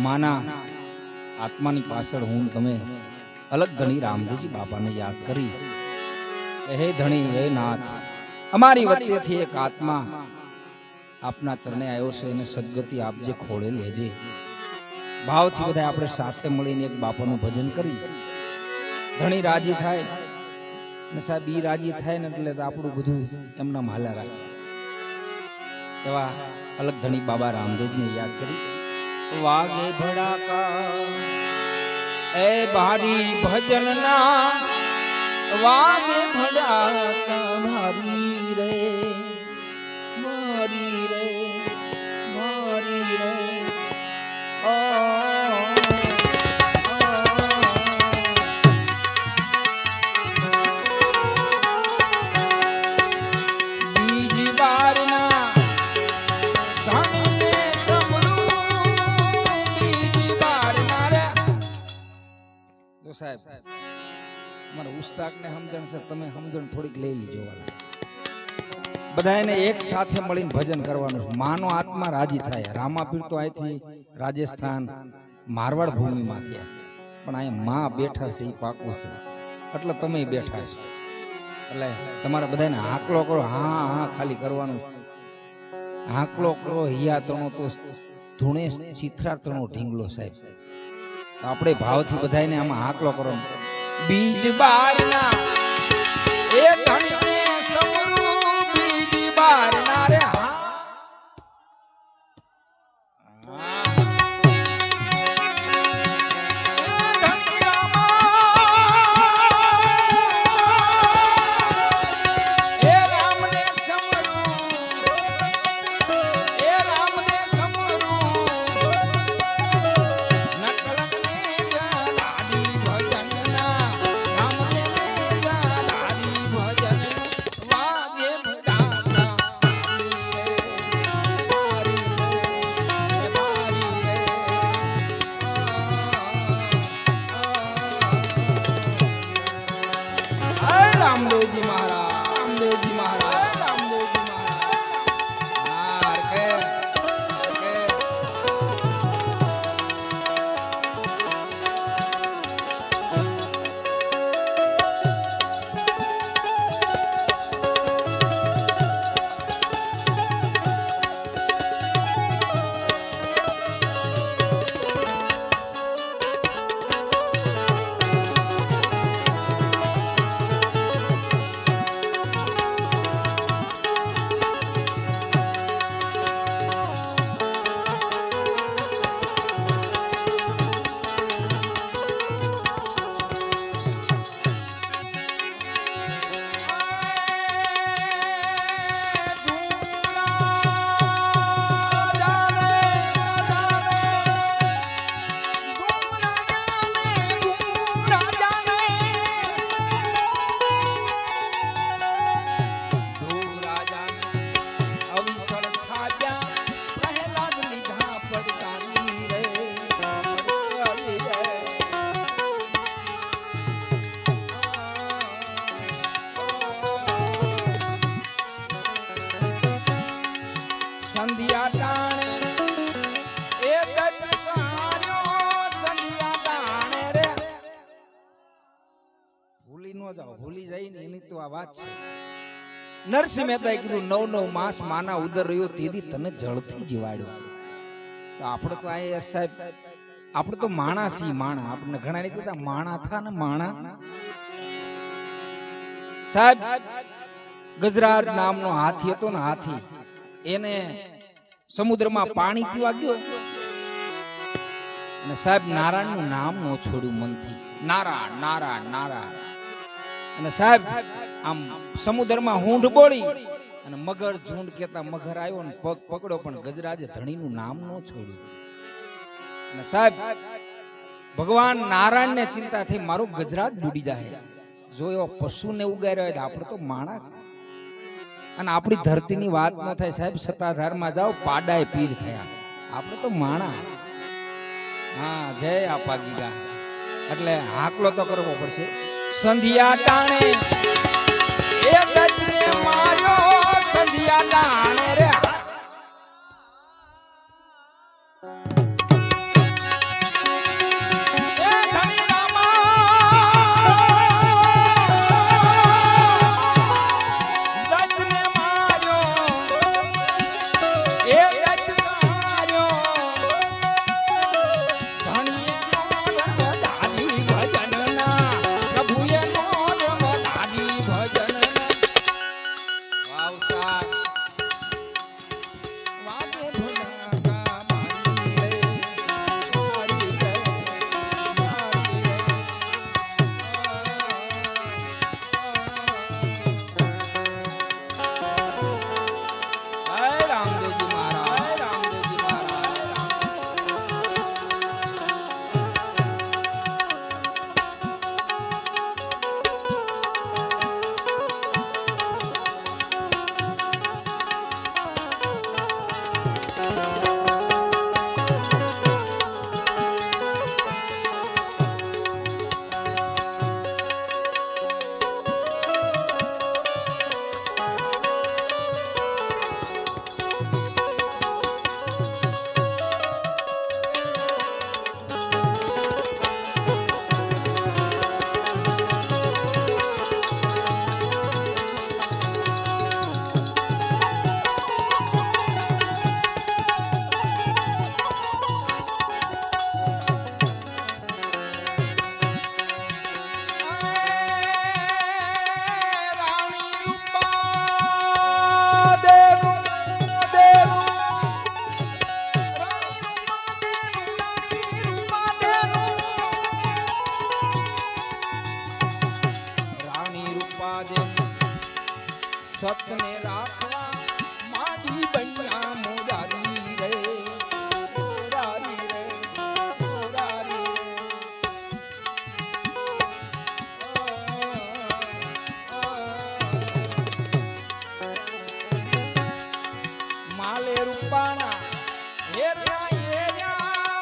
માના આત્માની પાછળ હું તમે અલગ ધણી રામદેવજી બાપાને યાદ કરી, હે ધણી, હે નાથ, અમારી વચ્ચેથી એક આત્મા આપના ચરણે આવ્યો છે, એને સદગતિ આપજે, ખોળે લેજે. ભાવથી બધા આપણે સાથે મળીને એક બાપાનું ભજન કરી, ધણી રાજી થાય ને સાહેબ ઈ રાજી થાય ને એટલે આપણું બધું એમના હાલા રાખે. એવા અલગ ધણી બાબા રામદેવજીને યાદ કરી. વાગે ભડાકા એ ભારી ભજનના, વાગે ભડાકા મારી રે, મારી રે, મારી રે. સાહેબ મારા ઉસ્તાદને સમજણ છે, તમે સમજણ થોડીક લઈ લીજો. બધાને એક સાથે મળીને ભજન કરવાનું છે. માનો આત્મા રાજી થાય. રામાપીર તો અહીંથી રાજસ્થાન મારવાડ ભૂમિમાં થયા, પણ અહીંયા માં બેઠા છે એ પાકું છે, એટલે તમે બેઠા છો. એટલે તમારા બધાને હાકલો કરો, હા હા ખાલી કરવાનું. હાકલો કરો, હિયા તણો તો ધૂણે ચિત્રા તણો ઢીંગલો. સાહેબ આપણે ભાવથી બધાને આમાં હાકલો કરો. બીજ બારના એ ધણીને સમરું, બીજ બારના રે રામદેવજી મહારાજ, રામદેવજી મહારાજ, રામદેવજી સંધ્યા ટાણે એ દત્ત સાર્યો, સંધ્યા ટાણે રે. ભૂલી ન જાઓ, ભૂલી જાય ને એની તો આ વાત છે. નરસિંહ મહેતાએ કીધું 9 માસ માના ઉદર રહ્યો તેથી તને જળથી જીવાડ્યો. તો આપણે તો આ સાહેબ આપણે તો માણા છીએ, માણા. આપણને ઘણા ને કીધા માણા થા ને માણા. સાહેબ ગજરાજ નામનો હાથી હતો ને, હાથી એને સમુદ્રમાં પાણી પીવા ગયો અને સાહેબ નારાયણનું નામ નો છોડ્યું મનથી. નારાયણ, નારાયણ, નારાયણ. અને સાહેબ આમ સમુદ્રમાં હૂંઢ બોળી અને મગર ઝુંડ કેતા મગર આવ્યો ને પગ પકડ્યો, પણ ગજરાજે ધણીનું નામ નો છોડ્યું. અને સાહેબ ભગવાન નારાયણ ને ચિંતા થઈ, મારો ગજરાજ ડૂબી જાય. જો એવો પશુને ઉગાર્યો હોય તો આપણે તો માણસ. અને આપણી ધરતીની વાત ન થાય સાહેબ, સત્તાધારમાં જાઓ પાડાય પીર થયા, આપણે તો માણા. હા, જય આપા ગીગા. એટલે હાકલો તો કરવો પડશે. સંધ્યા ટાણે એ દત્તને માર્યો, સંધ્યા ટાણે રે.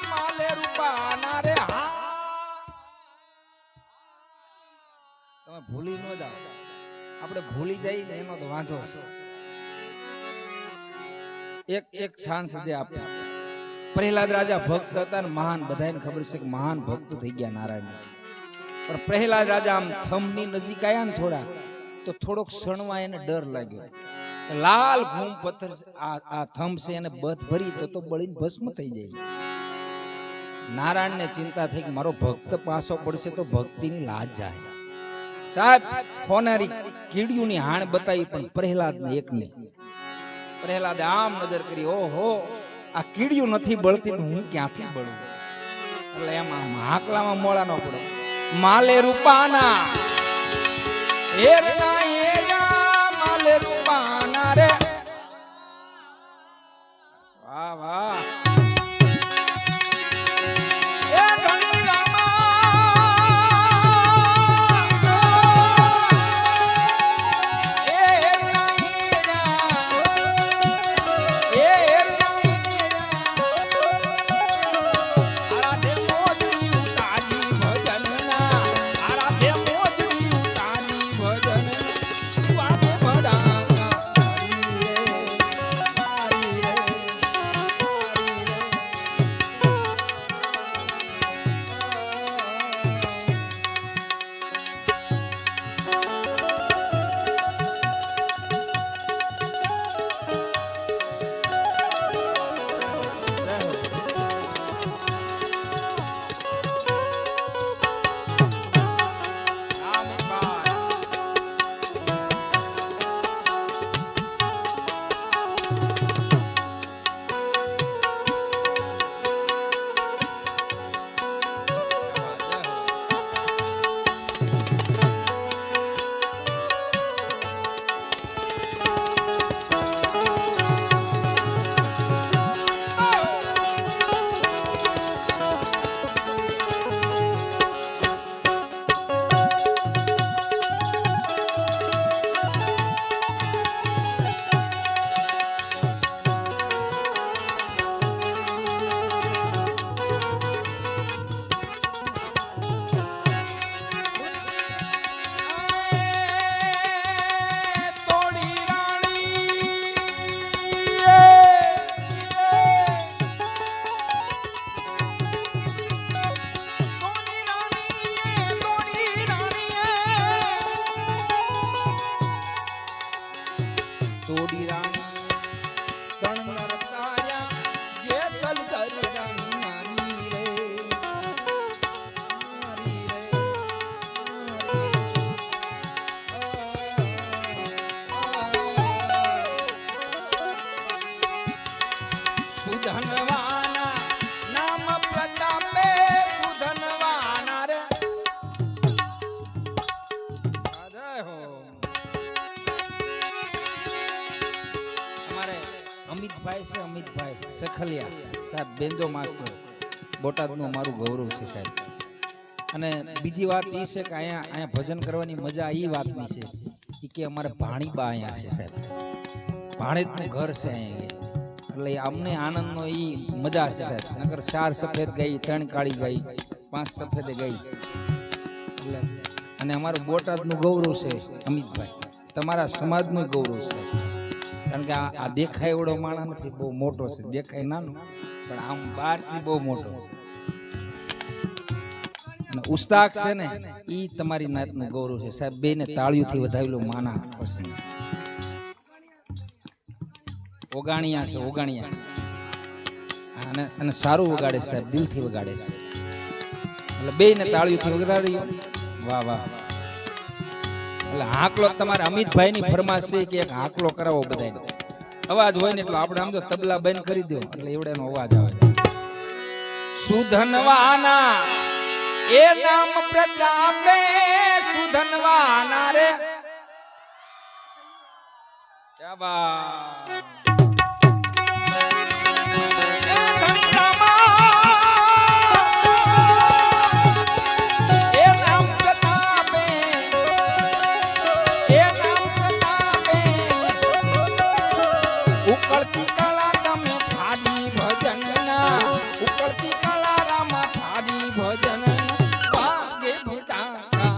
માલે રૂપાના રે હા તમે ભૂલી ન જાઓ આપણે ભૂલી જઈએ ને એનો તો વાંધો છે એક ચાન્સ દે આપે પ્રહલાદ રાજા ભક્ત હતા ને મહાન બધાને ખબર છે કે મહાન ભક્ત થઈ ગયા નારાયણ પણ પ્રહલાદ રાજા આમ થમની નજીક આવ્યા ને થોડા તો થોડોક સણવા એને ડર લાગ્યો લાલ ઘૂમ પથ્થર આ થમ છે એને બધ ભરી તો બળીને ભસ્મ થઈ જાય નારાયણ ને ચિંતા થઈ કે મારો ભક્ત પાછો પડશે તો ભક્તિની લાજ જાય સાહેબ ફોનારી કીડિયુંની હાણ બતાવી પણ પ્રહલાદ ને એકને પ્રહલાદે આમ નજર કરી ઓહો આ કીડિયું નથી બળતી તો હું ક્યાંથી બળું એટલે એમાં હાકલામાં મોળા ન પડો માલે રૂપાના માલે રૂપાના રે વાહ વાહ અમિતભાઈ છે અમિતભાઈ સખલિયા સાહેબ બેન્જો માસ્ટર બોટાદનું મારું ગૌરવ છે સાહેબ અને બીજી વાત એ છે કે અહીંયા ભજન કરવાની મજા એ વાતની છે કે અમારે ભાણીબા અહીંયા છે સાહેબ ભાણેજનું ઘર છે અહીંયા એટલે અમને આનંદનો એ મજા છે સાહેબ નકર 4 સફેદ ગઈ 3 કાળી ગઈ 5 સફેદ ગઈ એટલે અને અમારું બોટાદનું ગૌરવ છે અમિતભાઈ તમારા સમાજનું ગૌરવ છે કારણ કે આ દેખાય એવડો માણસ નથી બહુ મોટો છે દેખાય નાનો પણ આમ બહારથી બહુ મોટો અને ઉસ્તાક છે ને એ તમારી નાતનું ગૌરવ છે સાહેબ બેને તાળીઓથી વધાવેલું માના પસંદ ઓગાણિયા છે ઓગાણિયા અને સારું વગાડે સાહેબ દિલથી વગાડે છે એટલે બેને તાળીઓથી વગાડી વાહ વાહ એટલે હાકલો તમારે અમિતભાઈ ની ફરમાશ છે કે એક હાકલો કરાવો બધાને અવાજ હોય ને એટલે આપણે આમ તો તબલા બંધ કરી દો એટલે એવડેનો અવાજ આવે સુધનવાના એ નામ પ્રતાપે સુધનવાના રે ક્યા બાત ઉકળતી કળા તમે ઠાડી ભજન ઉકળતી કળા રામા થારી ભજન વાગે ફટાકા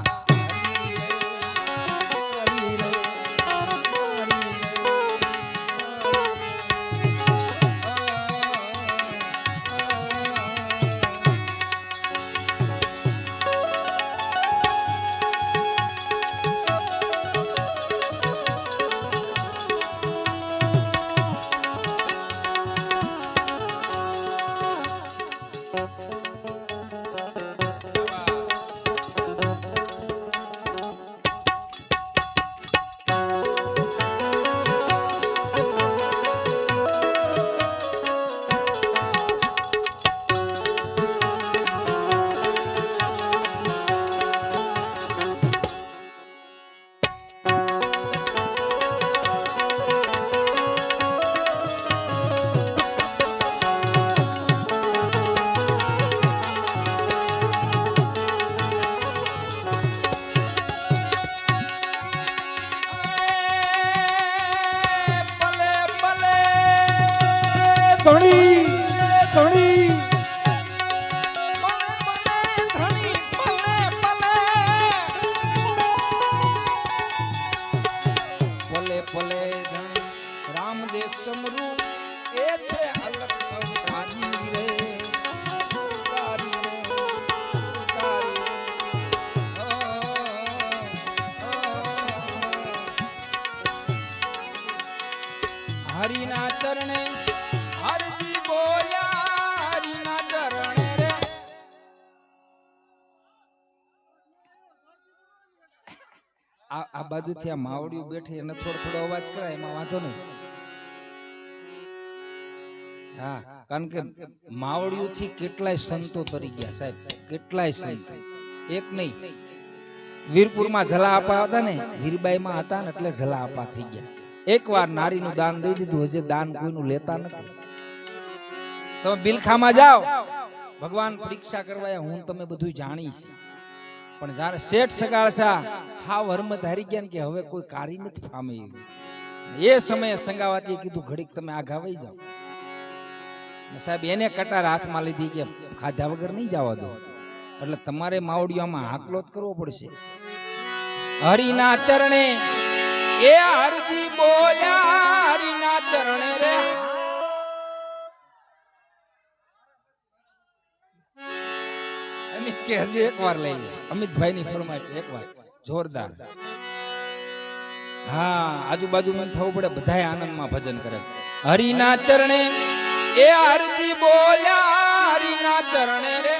ધણી ધણી પલે પલે ધણી રામ દે સમરૂ એ છે અલગ અવતારી રે તારી રે હરિના ચરણે હરજી બોલ્યા હરિના ચરણે રે આ બાજુથી આ માવડિયું બેઠી અને થોડો થોડો અવાજ કરાય એમાં વાંધો નહીં. હા, કારણ કે માવડિયું થી કેટલાય સંતો તરી ગયા સાહેબ, કેટલાય સંતો, એક નહીં. વીરપુરમાં ઝલા આપા હતા ને, વીરબાઈ માં હતા ને એટલે ઝલા આપા થઈ ગયા. એકવાર નારીનું દાન દઈ દીધું, હજી દાન કોઈનું લેતા નથી. તમે બિલખામાં જાઓ, ભગવાન પરીક્ષા કરવા હું તમે બધું જાણીશ, પણ જ્યારે શેઠ સગાળસા હાવ હરમત હારી ગયા કે હવે કોઈ કારી નથી પામે, એ સમયે સંગાવાતીએ કીધું ઘડીક તમે આઘા વઈ જાઓ. સાહેબ એને કટાર હાથમાં લીધી કે ખાધા વગર નહીં જવા દો, એટલે તમારે માવડિયામાં હાકલો જ કરવો પડશે. હરિના ચરણે એ હરજી બોલ્યા હરિના ચરણે રે. અમિત કે હજી એકવાર લઈ લે, અમિતભાઈ ની ફરમાઈશ એકવાર જોરદાર. હા, આજુબાજુ મને થવું પડે, બધાય આનંદમાં ભજન કરે. હરિના ચરણે એ હરજી બોલ્યા હરિના ચરણે રે.